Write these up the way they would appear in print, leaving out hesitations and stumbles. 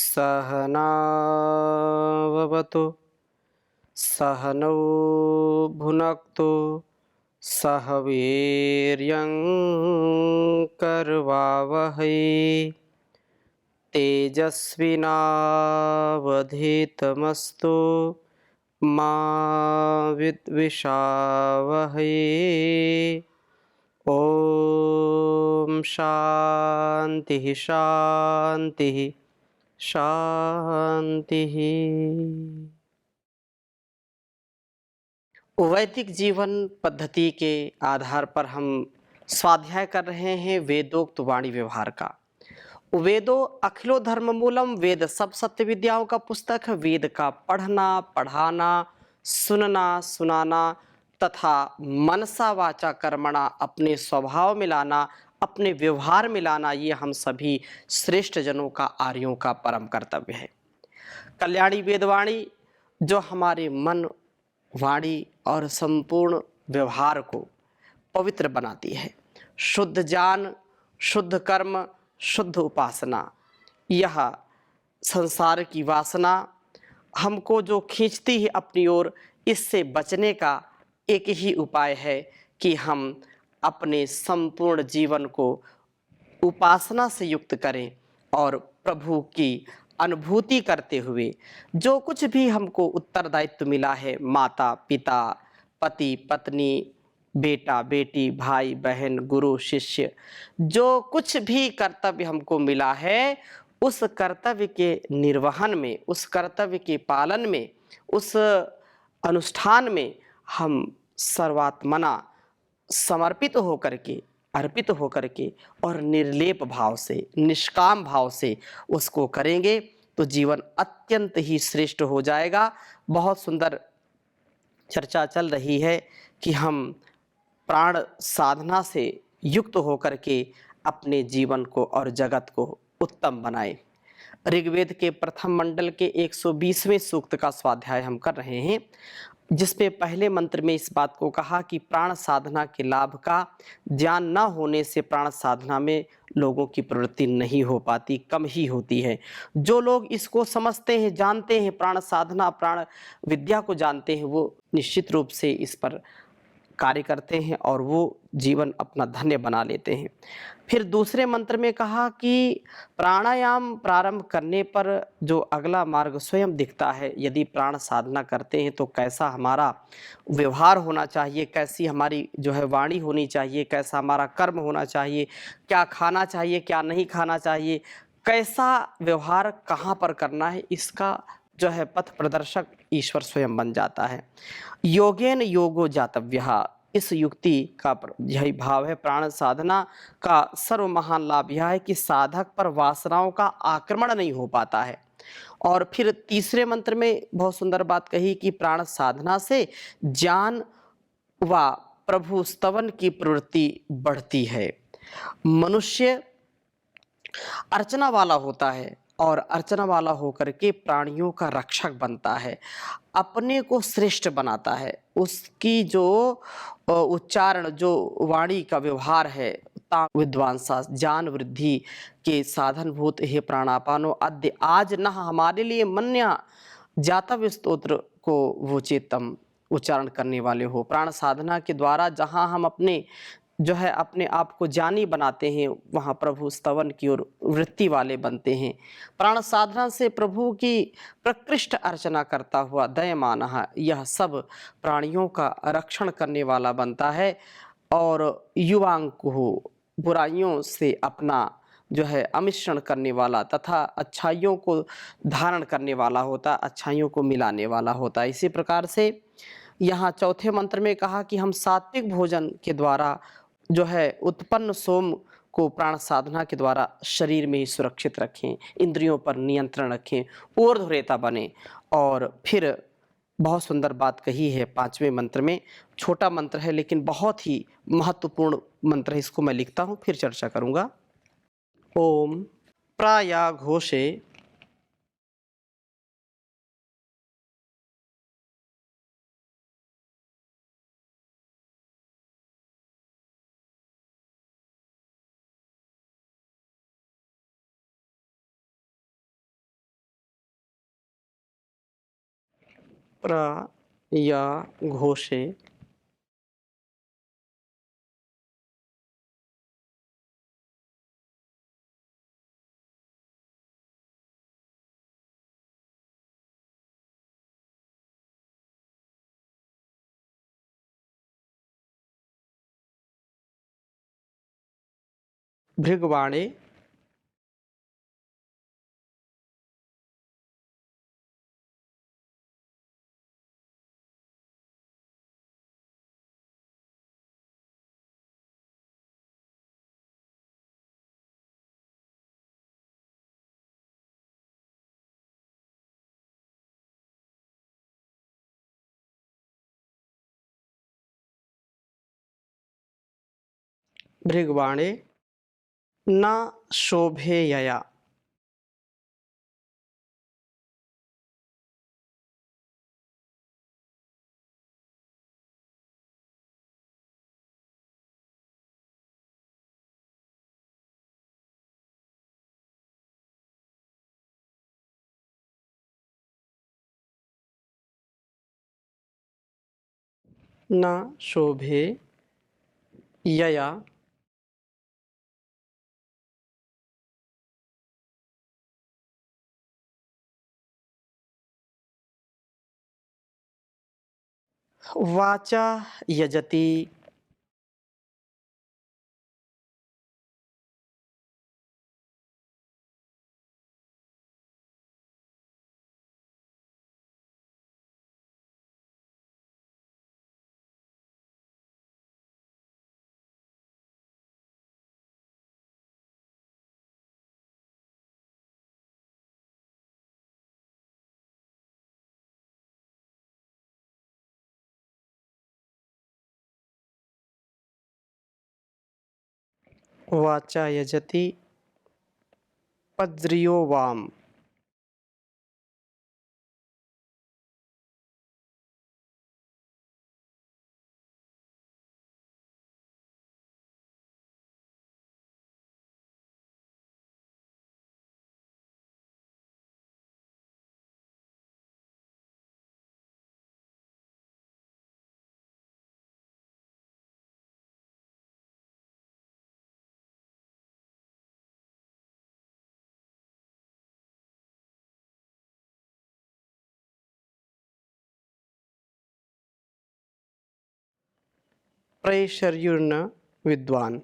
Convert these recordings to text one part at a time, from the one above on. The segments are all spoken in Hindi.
सहनाववतु सहनौ भुनक्तु सह वीर्यं करवावहै तेजस्विनावधीतमस्तु मा विद्विषावहै। ओम शांति शांति शांति। वैदिक जीवन पद्धति के आधार पर हम स्वाध्याय कर रहे हैं वेदोक्त वाणी व्यवहार का। वेदो अखिलो धर्म मूलम, वेद सब सत्य विद्याओं का पुस्तक है। वेद का पढ़ना, पढ़ाना, सुनना, सुनाना तथा मनसा वाचा कर्मणा अपने स्वभाव में लाना, अपने व्यवहार में लाना, ये हम सभी श्रेष्ठ जनों का, आर्यों का परम कर्तव्य है। कल्याणी वेदवाणी जो हमारे मन, वाणी और संपूर्ण व्यवहार को पवित्र बनाती है। शुद्ध ज्ञान, शुद्ध कर्म, शुद्ध उपासना, यह संसार की वासना हमको जो खींचती है अपनी ओर, इससे बचने का एक ही उपाय है कि हम अपने संपूर्ण जीवन को उपासना से युक्त करें और प्रभु की अनुभूति करते हुए जो कुछ भी हमको उत्तरदायित्व मिला है, माता पिता, पति पत्नी, बेटा बेटी, भाई बहन, गुरु शिष्य, जो कुछ भी कर्तव्य हमको मिला है, उस कर्तव्य के निर्वहन में, उस कर्तव्य के पालन में, उस अनुष्ठान में हम सर्वात्मना समर्पित होकर के, अर्पित होकर के और निर्लेप भाव से, निष्काम भाव से उसको करेंगे तो जीवन अत्यंत ही श्रेष्ठ हो जाएगा। बहुत सुंदर चर्चा चल रही है कि हम प्राण साधना से युक्त होकर के अपने जीवन को और जगत को उत्तम बनाएं। ऋग्वेद के प्रथम मंडल के 120वें सूक्त का स्वाध्याय हम कर रहे हैं, जिसमें पहले मंत्र में इस बात को कहा कि प्राण साधना के लाभ का ज्ञान न होने से प्राण साधना में लोगों की प्रवृत्ति नहीं हो पाती, कम ही होती है। जो लोग इसको समझते हैं, जानते हैं, प्राण साधना, प्राण विद्या को जानते हैं, वो निश्चित रूप से इस पर कार्य करते हैं और वो जीवन अपना धन्य बना लेते हैं। फिर दूसरे मंत्र में कहा कि प्राणायाम प्रारंभ करने पर जो अगला मार्ग स्वयं दिखता है। यदि प्राण साधना करते हैं तो कैसा हमारा व्यवहार होना चाहिए, कैसी हमारी जो है वाणी होनी चाहिए, कैसा हमारा कर्म होना चाहिए, क्या खाना चाहिए, क्या नहीं खाना चाहिए, कैसा व्यवहार कहाँ पर करना है, इसका जो है पथ प्रदर्शक ईश्वर स्वयं बन जाता है। योगेन योगो जातव्यः, इस युक्ति का यही भाव है। प्राण साधना का सर्व महान लाभ यह है कि साधक पर वासनाओं का आक्रमण नहीं हो पाता है। और फिर तीसरे मंत्र में बहुत सुंदर बात कही कि प्राण साधना से ज्ञान व प्रभु स्तवन की प्रवृत्ति बढ़ती है। मनुष्य अर्चना वाला होता है और अर्चना वाला होकर के प्राणियों का रक्षक बनता है, अपने को श्रेष्ठ बनाता है। उसकी जो उच्चारण, जो वाणी का व्यवहार है, ता विद्वांसा ज्ञान वृद्धि के साधन भूत हे प्राणापानो अद्य आज न हमारे लिए मन्या जातव्य स्तोत्र को वो चेतम उच्चारण करने वाले हो। प्राण साधना के द्वारा जहाँ हम अपने जो है अपने आप को ज्ञानी बनाते हैं, वहाँ प्रभु स्तवन की ओर वृत्ति वाले बनते हैं। प्राण साधना से प्रभु की प्रकृष्ट अर्चना करता हुआ दयमानः यह सब प्राणियों का रक्षण करने वाला बनता है और युवांग को बुराइयों से अपना जो है अमिश्रण करने वाला तथा अच्छाइयों को धारण करने वाला होता, अच्छाइयों को मिलाने वाला होता। इसी प्रकार से यहाँ चौथे मंत्र में कहा कि हम सात्विक भोजन के द्वारा जो है उत्पन्न सोम को प्राण साधना के द्वारा शरीर में ही सुरक्षित रखें, इंद्रियों पर नियंत्रण रखें, ऊर्ध्वरेता बने। और फिर बहुत सुंदर बात कही है पांचवें मंत्र में, छोटा मंत्र है लेकिन बहुत ही महत्वपूर्ण मंत्र है, इसको मैं लिखता हूँ फिर चर्चा करूँगा। ओम प्रायाघोषे प्र या घोषे भृगवाणे भृगवाणे न शोभेयया न शोभे यया वाचा यजति वाचा यजति पद्रियो वाम प्रेषर्युर्न विद्वान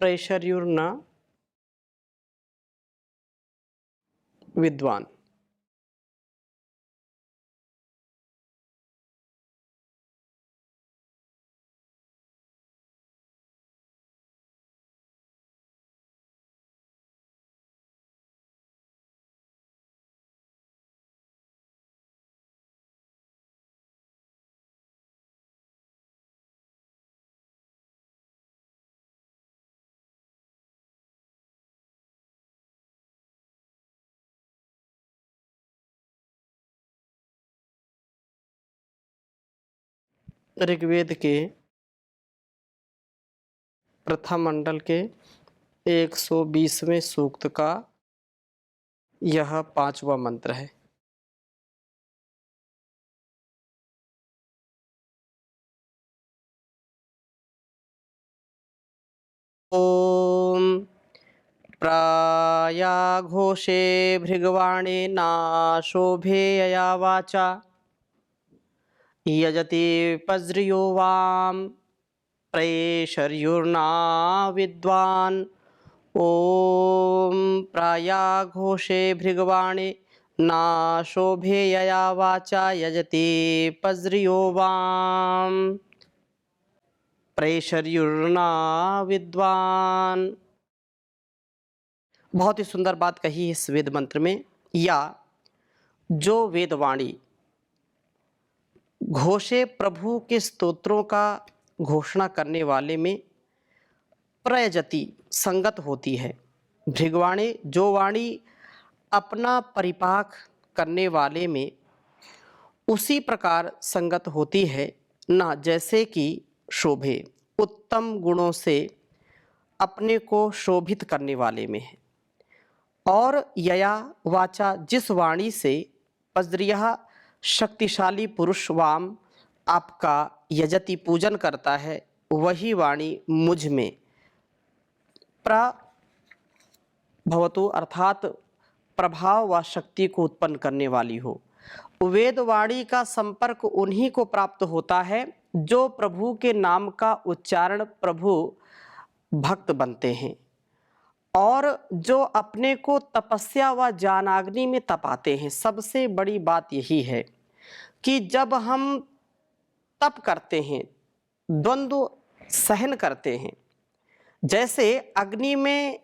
प्रेषर्युर्न विद्वान ऋग्वेद के प्रथम मंडल के 120वें सूक्त का यह 5वां मंत्र है। ओम प्रायाघोषे भृगवाणे नाशोभेयया वाचा यजति पज्रियो वाम प्रेषर्युर्ना विद्वान। ओम प्रायाघोषे भृगवाणे नाशोभेयया वाचा यजति पज्रियो वाम प्रेषर्युर्ना विद्वान। बहुत ही सुंदर बात कही है इस वेद मंत्र में। या जो वेदवाणी घोषे प्रभु के स्तोत्रों का घोषणा करने वाले में प्रयजति संगत होती है। भृगवाणी जो वाणी अपना परिपाक करने वाले में उसी प्रकार संगत होती है, ना जैसे कि शोभे उत्तम गुणों से अपने को शोभित करने वाले में है। और यया वाचा जिस वाणी से पज्रिया शक्तिशाली पुरुष वाम आपका यजति पूजन करता है, वही वाणी मुझ में प्रभवतु अर्थात प्रभाव व शक्ति को उत्पन्न करने वाली हो। वेद वाणी का संपर्क उन्हीं को प्राप्त होता है जो प्रभु के नाम का उच्चारण प्रभु भक्त बनते हैं और जो अपने को तपस्या व ज्ञानाग्नि में तपाते हैं। सबसे बड़ी बात यही है कि जब हम तप करते हैं, द्वंद्व सहन करते हैं, जैसे अग्नि में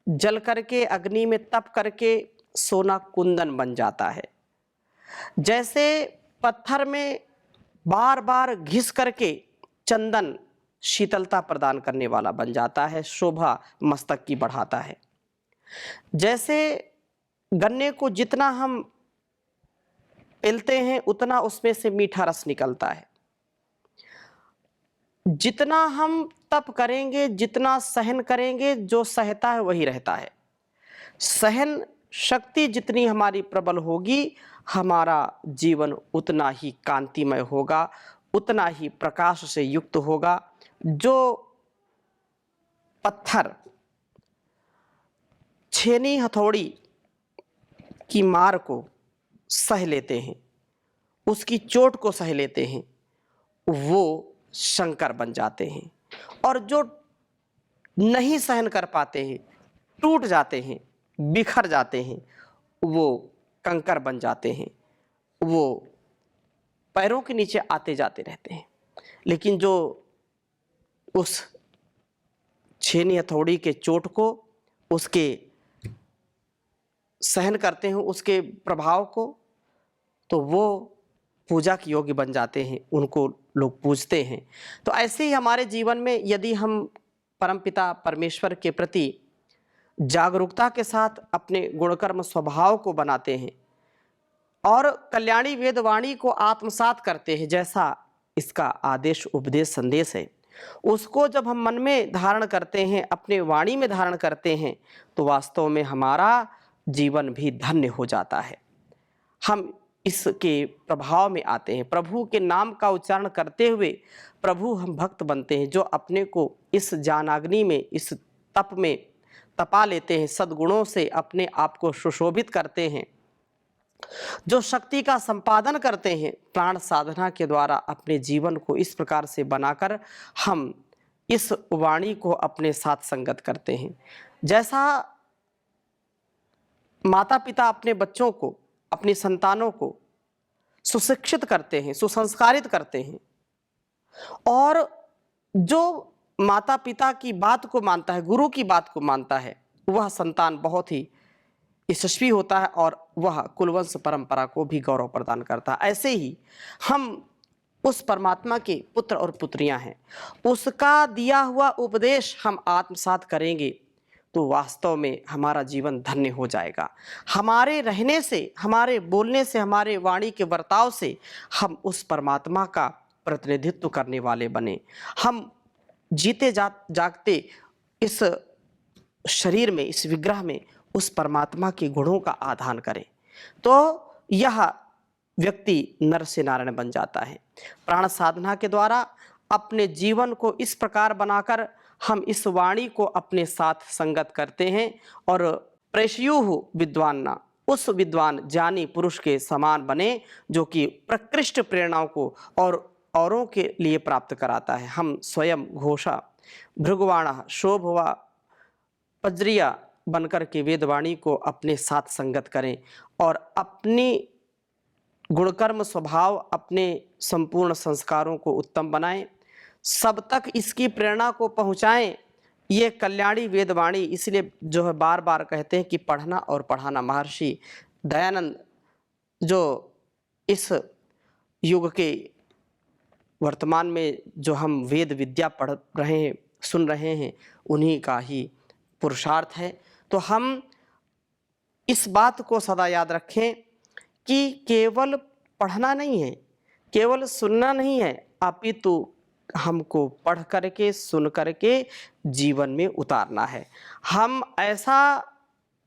जल करके, अग्नि में तप करके सोना कुंदन बन जाता है, जैसे पत्थर में बार बार घिस करके चंदन शीतलता प्रदान करने वाला बन जाता है, शोभा मस्तक की बढ़ाता है। जैसे गन्ने को जितना हम पिलते हैं उतना उसमें से मीठा रस निकलता है। जितना हम तप करेंगे, जितना सहन करेंगे, जो सहता है वही रहता है। सहन शक्ति जितनी हमारी प्रबल होगी, हमारा जीवन उतना ही कांतिमय होगा, उतना ही प्रकाश से युक्त होगा। जो पत्थर छेनी हथौड़ी की मार को सह लेते हैं, उसकी चोट को सह लेते हैं, वो शंकर बन जाते हैं। और जो नहीं सहन कर पाते हैं, टूट जाते हैं, बिखर जाते हैं, वो कंकर बन जाते हैं, वो पैरों के नीचे आते जाते रहते हैं। लेकिन जो उस छेनी हथौड़ी के चोट को, उसके सहन करते हैं, उसके प्रभाव को, तो वो पूजा के योग्य बन जाते हैं, उनको लोग पूजते हैं। तो ऐसे ही हमारे जीवन में यदि हम परमपिता परमेश्वर के प्रति जागरूकता के साथ अपने गुणकर्म स्वभाव को बनाते हैं और कल्याणी वेदवाणी को आत्मसात करते हैं, जैसा इसका आदेश उपदेश संदेश है, उसको जब हम मन में धारण करते हैं, अपने वाणी में धारण करते हैं, तो वास्तव में हमारा जीवन भी धन्य हो जाता है। हम इसके प्रभाव में आते हैं। प्रभु के नाम का उच्चारण करते हुए प्रभु हम भक्त बनते हैं, जो अपने को इस ज्ञानाग्नि में, इस तप में तपा लेते हैं, सद्गुणों से अपने आप को सुशोभित करते हैं, जो शक्ति का संपादन करते हैं। प्राण साधना के द्वारा अपने जीवन को इस प्रकार से बनाकर हम इस वाणी को अपने साथ संगत करते हैं। जैसा माता पिता अपने बच्चों को, अपनी संतानों को सुशिक्षित करते हैं, सुसंस्कारित करते हैं, और जो माता पिता की बात को मानता है, गुरु की बात को मानता है, वह संतान बहुत ही यशस्वी होता है और वह कुलवंश परंपरा को भी गौरव प्रदान करता है। ऐसे ही हम उस परमात्मा के पुत्र और पुत्रियां हैं, उसका दिया हुआ उपदेश हम आत्मसात करेंगे तो वास्तव में हमारा जीवन धन्य हो जाएगा। हमारे रहने से, हमारे बोलने से, हमारे वाणी के बर्ताव से हम उस परमात्मा का प्रतिनिधित्व करने वाले बने। हम जीते जागते इस शरीर में, इस विग्रह में उस परमात्मा के गुणों का आधान करें, तो यह व्यक्ति नर से नारायण बन जाता है। प्राण साधना के द्वारा अपने जीवन को इस प्रकार बनाकर हम इस वाणी को अपने साथ संगत करते हैं और प्रेषयुः विद्वान्ना, उस विद्वान ज्ञानी पुरुष के समान बने जो कि प्रकृष्ट प्रेरणाओं को और औरों के लिए प्राप्त कराता है। हम स्वयं घोषा भृगवाण शोभ व पज्रिया बनकर के वेदवाणी को अपने साथ संगत करें और अपनी गुणकर्म स्वभाव, अपने संपूर्ण संस्कारों को उत्तम बनाएं, सब तक इसकी प्रेरणा को पहुंचाएं। ये कल्याणी वेदवाणी इसलिए जो है बार बार कहते हैं कि पढ़ना और पढ़ाना। महर्षि दयानंद जो इस युग के वर्तमान में जो हम वेद विद्या पढ़ रहे हैं, सुन रहे हैं, उन्हीं का ही पुरुषार्थ है। तो हम इस बात को सदा याद रखें कि केवल पढ़ना नहीं है, केवल सुनना नहीं है, अपितु हमको पढ़ करके, सुन करके जीवन में उतारना है। हम ऐसा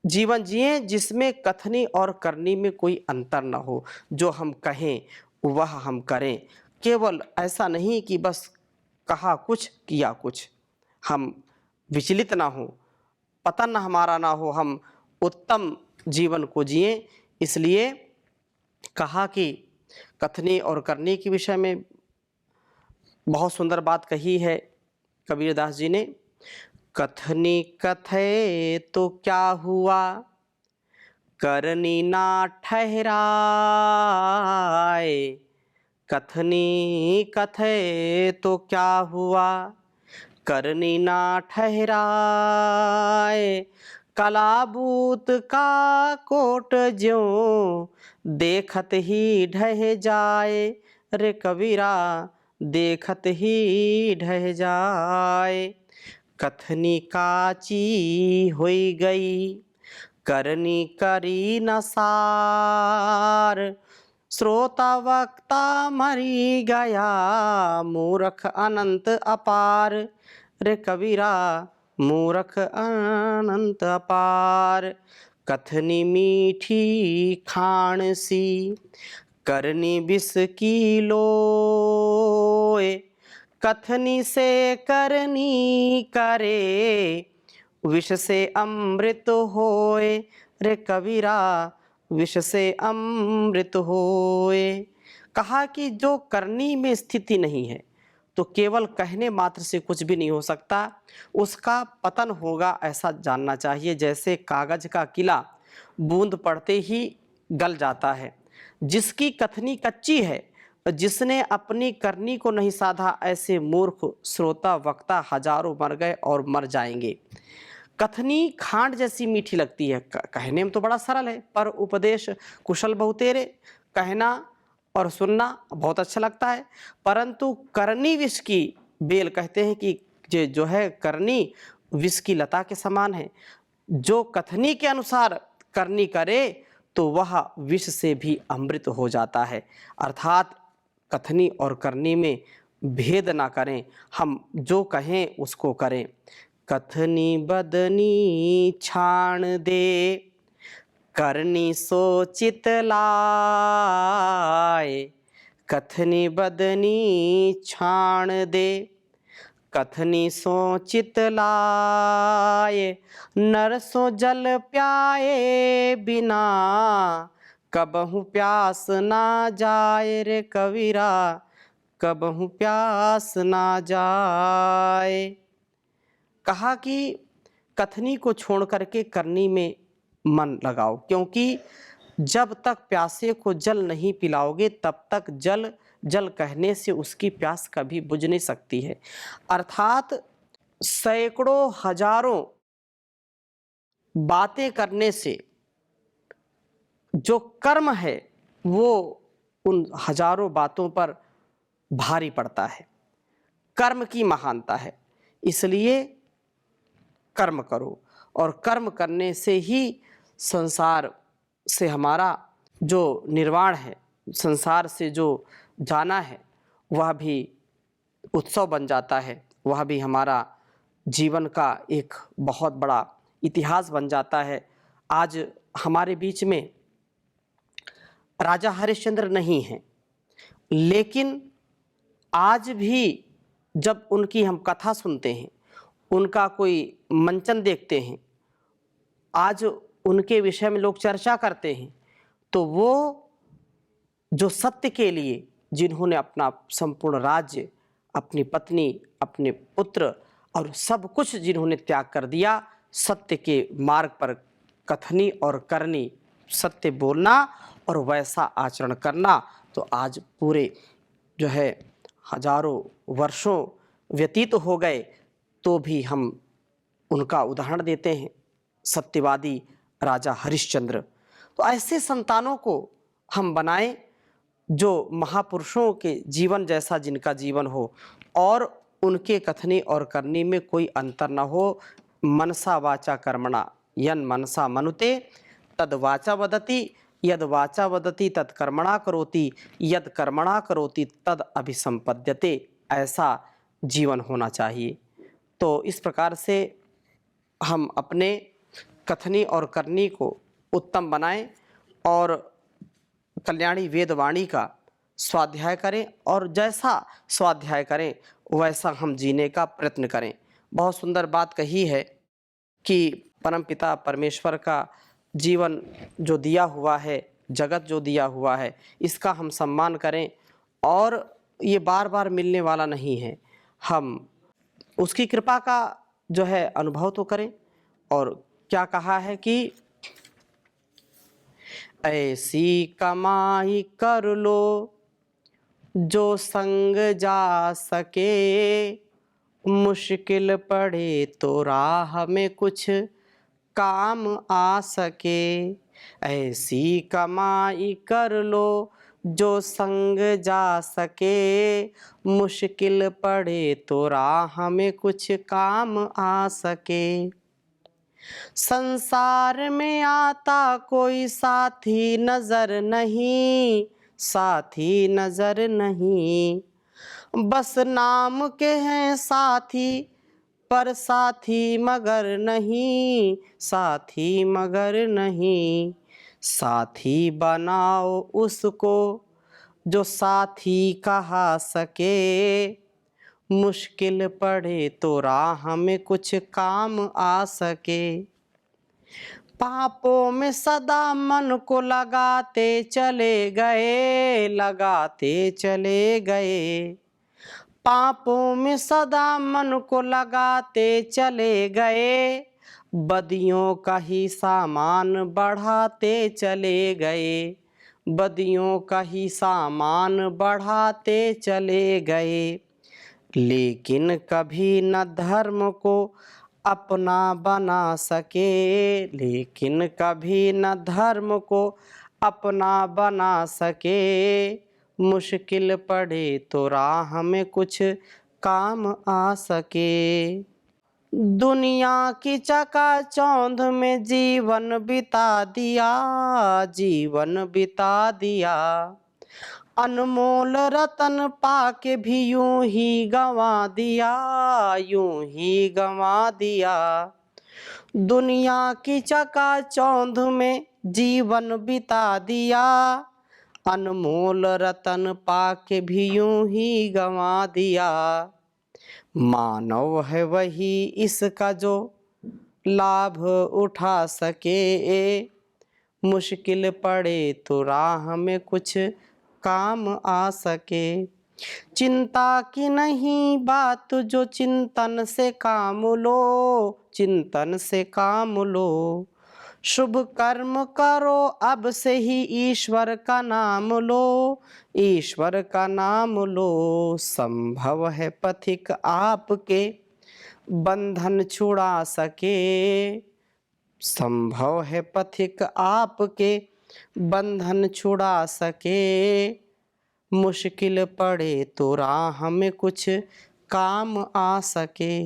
जीवन जिएँ जिसमें कथनी और करनी में कोई अंतर ना हो। जो हम कहें वह हम करें। केवल ऐसा नहीं कि बस कहा कुछ किया कुछ। हम विचलित ना हों, पतन हमारा ना हो, हम उत्तम जीवन को जिएँ। इसलिए कहा कि कथनी और करनी के विषय में बहुत सुंदर बात कही है कबीरदास जी ने। कथनी कथे तो क्या हुआ, करनी ना ठहराए। कथनी कथे तो क्या हुआ, करनी ना ठहराए। कलाबूत का कोट ज्यों देखत ही ढह जाए। रे कबीरा देखत ही ढह जाए। कथनी काची होई गई, करनी करी न सार। श्रोता वक्ता मरी गया, मूर्ख अनंत अपार। रे कबीरा मूर्ख अनंत अपार। कथनी मीठी खाण सी, करनी विष की लोए। कथनी से करनी करे, विष से अमृत होए। रे कबीरा विष से अमृत होए। कहा कि जो करनी में स्थिति नहीं है तो केवल कहने मात्र से कुछ भी नहीं हो सकता, उसका पतन होगा ऐसा जानना चाहिए। जैसे कागज का किला बूंद पड़ते ही गल जाता है। जिसकी कथनी कच्ची है, जिसने अपनी करनी को नहीं साधा, ऐसे मूर्ख श्रोता वक्ता हजारों मर गए और मर जाएंगे। कथनी खांड जैसी मीठी लगती है, कहने में तो बड़ा सरल है, पर उपदेश कुशल बहुतेरे। कहना और सुनना बहुत अच्छा लगता है, परंतु करनी विष की बेल, कहते हैं कि जो है करनी विष की लता के समान है। जो कथनी के अनुसार करनी करे तो वह विष से भी अमृत हो जाता है। अर्थात कथनी और करनी में भेद ना करें, हम जो कहें उसको करें। कथनी बदनी छाण दे, करनी सोचित लाए। कथनी बदनी छाण दे, कथनी सोचित लाए। नर सो जल प्याए बिना, कबहु प्यास ना जाए। रे कबीरा कबहु प्यास ना जाए। कहा कि कथनी को छोड़ करके करनी में मन लगाओ, क्योंकि जब तक प्यासे को जल नहीं पिलाओगे तब तक जल जल कहने से उसकी प्यास कभी बुझ नहीं सकती है। अर्थात सैकड़ों हजारों बातें करने से जो कर्म है वो उन हजारों बातों पर भारी पड़ता है। कर्म की महानता है, इसलिए कर्म करो, और कर्म करने से ही संसार से हमारा जो निर्वाण है, संसार से जो जाना है, वह भी उत्सव बन जाता है। वह भी हमारा जीवन का एक बहुत बड़ा इतिहास बन जाता है। आज हमारे बीच में राजा हरिश्चंद्र नहीं हैं, लेकिन आज भी जब उनकी हम कथा सुनते हैं, उनका कोई मंचन देखते हैं, आज उनके विषय में लोग चर्चा करते हैं, तो वो जो सत्य के लिए जिन्होंने अपना संपूर्ण राज्य, अपनी पत्नी, अपने पुत्र और सब कुछ जिन्होंने त्याग कर दिया, सत्य के मार्ग पर कथनी और करनी, सत्य बोलना और वैसा आचरण करना, तो आज पूरे जो है हजारों वर्षों व्यतीत हो गए तो भी हम उनका उदाहरण देते हैं, सत्यवादी राजा हरिश्चंद्र। तो ऐसे संतानों को हम बनाएं जो महापुरुषों के जीवन जैसा जिनका जीवन हो और उनके कथनी और करनी में कोई अंतर न हो। मनसा वाचा कर्मणा यन मनसा मनुते तद वाचा वदति, यद वाचा वदति तद कर्मणा करोति, यद कर्मणा करोति तद अभिसंपद्यते। ऐसा जीवन होना चाहिए। तो इस प्रकार से हम अपने कथनी और करनी को उत्तम बनाएं और कल्याणी वेदवाणी का स्वाध्याय करें और जैसा स्वाध्याय करें वैसा हम जीने का प्रयत्न करें। बहुत सुंदर बात कही है कि परमपिता परमेश्वर का जीवन जो दिया हुआ है, जगत जो दिया हुआ है, इसका हम सम्मान करें और ये बार बार मिलने वाला नहीं है। हम उसकी कृपा का जो है अनुभव तो करें। और क्या कहा है कि ऐसी कमाई कर लो जो संग जा सके, मुश्किल पड़े तो राह में कुछ काम आ सके। ऐसी कमाई कर लो जो संग जा सके, मुश्किल पड़े तो राह में कुछ काम आ सके। संसार में आता कोई साथी नजर नहीं, साथी नजर नहीं, बस नाम के हैं साथी पर साथी मगर नहीं, साथी मगर नहीं। साथी बनाओ उसको जो साथी कहा सके, मुश्किल पड़े तो राह में कुछ काम आ सके। पापों में सदा मन को लगाते चले गए, लगाते चले गए। पापों में सदा मन को लगाते चले गए, बदियों का ही सामान बढ़ाते चले गए, बदियों का ही सामान बढ़ाते चले गए। लेकिन कभी न धर्म को अपना बना सके, लेकिन कभी न धर्म को अपना बना सके, मुश्किल पड़े तो राह में कुछ काम आ सके। दुनिया की चकाचौंध में जीवन बिता दिया, जीवन बिता दिया। अनमोल रतन पाके भी यूं ही गंवा दिया, यूं ही गंवा दिया। दुनिया की चकाचौंध में जीवन बिता दिया, अनमोल रतन पाके भी यूं ही गंवा दिया। मानव है वही इसका जो लाभ उठा सके, मुश्किल पड़े तो राह में कुछ काम आ सके। चिंता की नहीं बात जो चिंतन से काम लो, चिंतन से काम लो। शुभ कर्म करो अब से ही ईश्वर का नाम लो, ईश्वर का नाम लो। संभव है पथिक आपके बंधन छुड़ा सके, संभव है पथिक आपके बंधन छुड़ा सके। मुश्किल पड़े तो राह में कुछ काम आ सके।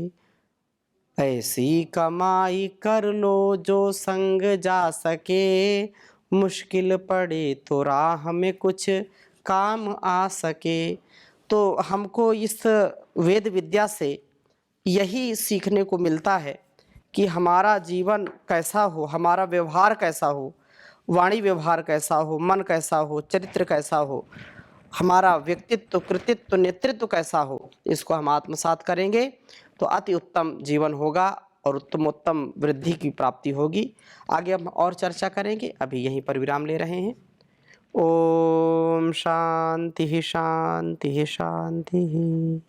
ऐसी कमाई कर लो जो संग जा सके, मुश्किल पड़े तो राह में कुछ काम आ सके। तो हमको इस वेद विद्या से यही सीखने को मिलता है कि हमारा जीवन कैसा हो, हमारा व्यवहार कैसा हो, वाणी व्यवहार कैसा हो, मन कैसा हो, चरित्र कैसा हो, हमारा व्यक्तित्व कृतित्व नेतृत्व कैसा हो, इसको हम आत्मसात करेंगे तो अति उत्तम जीवन होगा और उत्तम वृद्धि की प्राप्ति होगी। आगे हम और चर्चा करेंगे, अभी यहीं पर विराम ले रहे हैं। ओम शांति शांति शांति।